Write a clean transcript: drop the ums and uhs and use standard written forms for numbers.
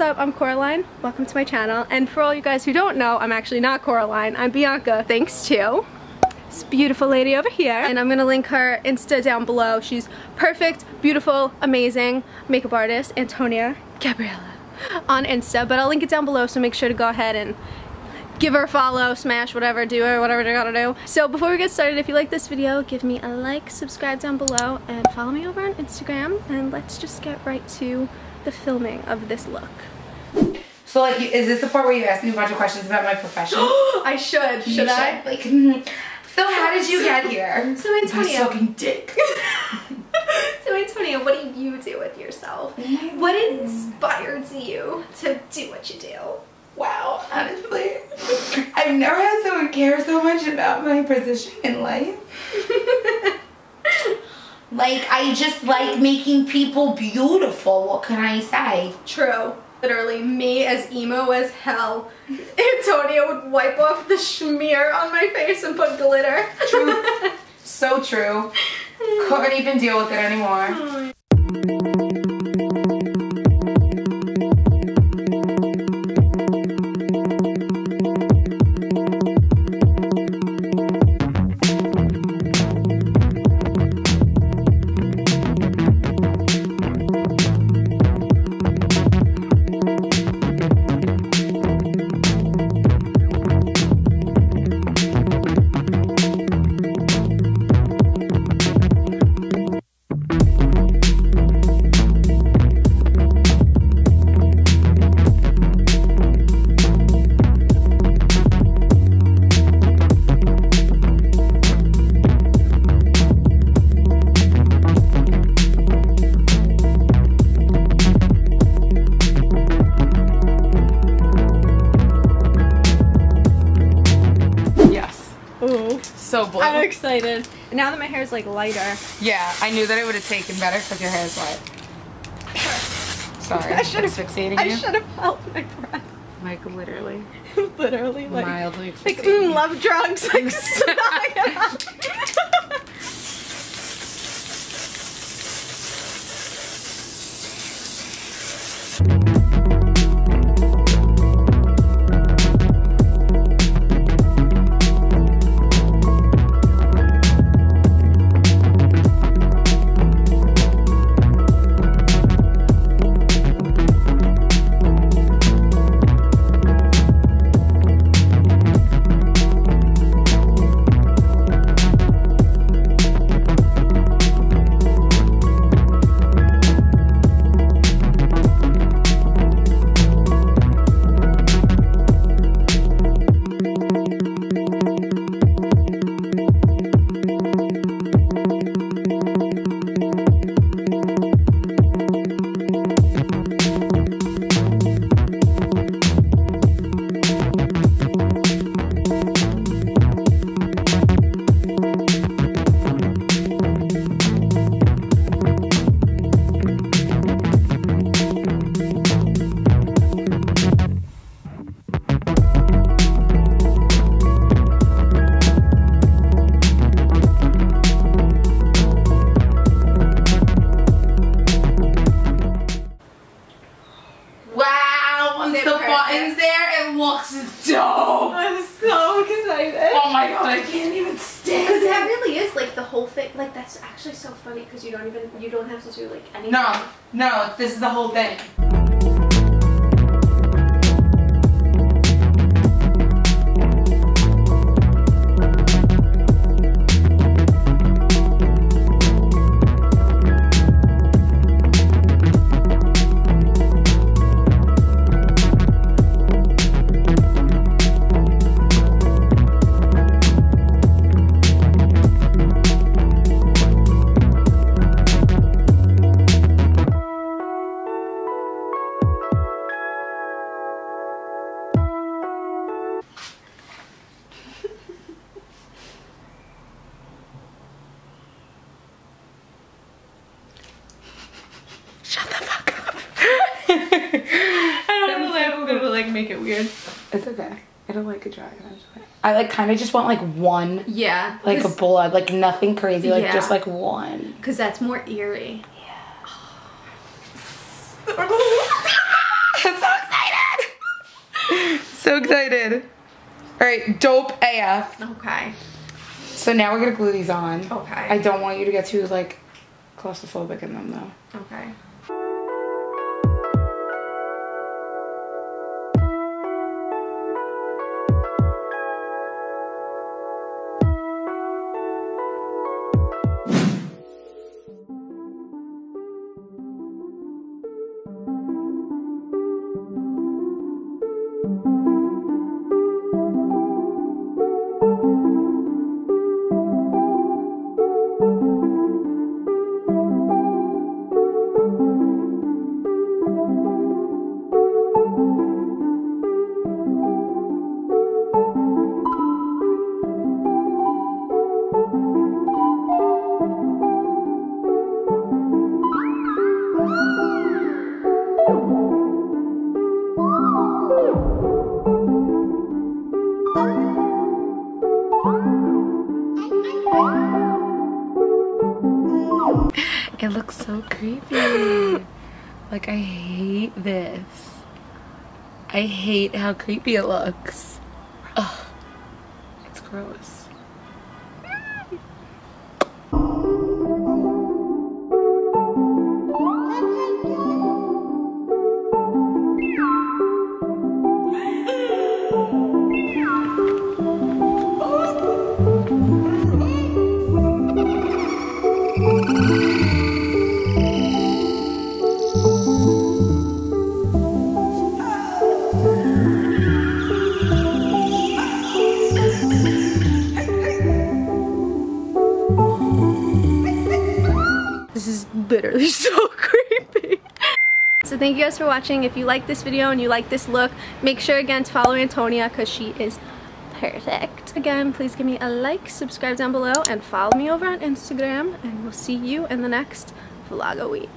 what's up? I'm Coraline. Welcome to my channel. And for all you guys who don't know, I'm actually not Coraline. I'm Bianca, thanks to this beautiful lady over here. And I'm gonna link her Insta down below. She's perfect, beautiful, amazing makeup artist, Antonia Gabriella on Insta. But I'll link it down below, so make sure to go ahead and give her a follow, smash, whatever, do her, whatever you gotta do. So before we get started, if you like this video, give me a like, subscribe down below, and follow me over on Instagram. And let's just get right to the filming of this look. So like, is this the part where you ask me a bunch of questions about my profession? I should. Should I? Like, so how did you get here? So Antonia. Sucking dick. So Antonia, what do you do with yourself? What inspires you to do what you do? Wow, honestly, I've never had someone care so much about my position in life. Like, I just like making people beautiful. What can I say? True. Literally, me as emo as hell. Antonia would wipe off the smear on my face and put glitter. True. So true. Couldn't even deal with it anymore. So blue. I'm excited. Now that my hair is like lighter. Yeah, I knew that it would have taken better because your hair is light. Sorry, I should have asphyxiating you. I should have held my breath. Like literally. Literally, like mildly like asphyxiating. love drugs. Like suck it up. Dope. I'm so excited. Oh my god, I can't even stand it. Because that really is like the whole thing. Like that's actually so funny because you don't have to do like anything. No, this is the whole thing. Shut the fuck up. I don't know if I'm gonna like make it weird. It's okay. I don't like a dragon. I like kind of just want like one. Yeah. Like a blood, like nothing crazy, like yeah. just like one. Because that's more eerie. Yeah. It's not So excited. All right, dope AF. Okay. So now we're gonna glue these on. Okay. I don't want you to get too like claustrophobic in them though. Okay. It looks so creepy. Like, I hate this. I hate how creepy it looks. Ugh. It's gross. This is literally so creepy. So thank you guys for watching. If you like this video and you like this look, make sure again to follow Antonia because she is perfect. Again, please give me a like, subscribe down below, and follow me over on Instagram, and we'll see you in the next Vlogoween.